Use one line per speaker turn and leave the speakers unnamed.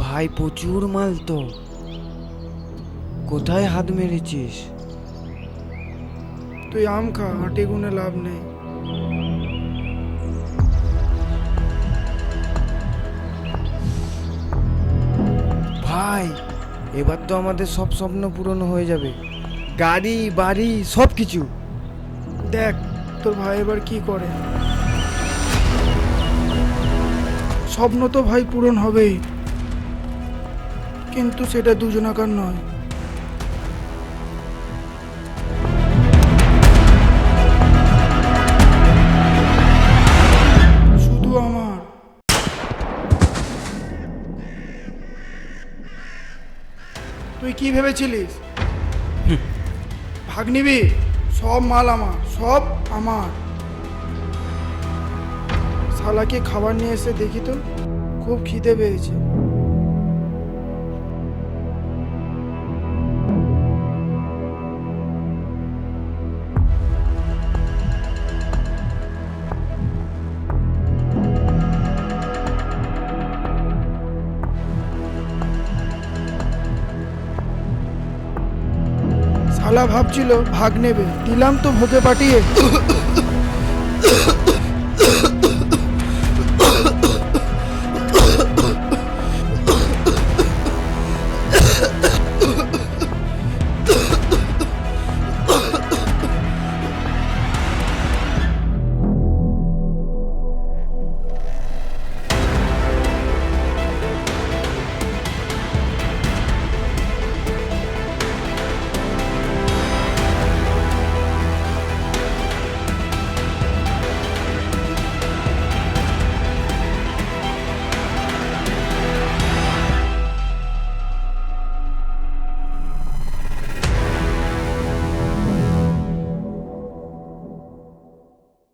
ভাই প্রচুর মাল তো, কোথায় হাত মেরেছিস?
তুই আম খা, হাঁটি গুনে লাভ নেই।
ভাই এবার তো আমাদের সব স্বপ্ন পূরণ হয়ে যাবে, গাড়ি বাড়ি সব কিছু।
দেখ তোর ভাই এবার কি করে। স্বপ্ন তো ভাই পূরণ হবেই, কিন্তু সেটা দুজনাকার নয়। শুধু আমার। তুই কি ভেবেছিলিস ভাগ নিবি? সব মাল আমার, সব আমার। শালাকে খাবার নিয়ে এসে দেখি তো, খুব খিদে পেয়েছে। শালা ভাবছিল ভাগ নেবে, দিলাম তো ভোগে পাঠিয়ে।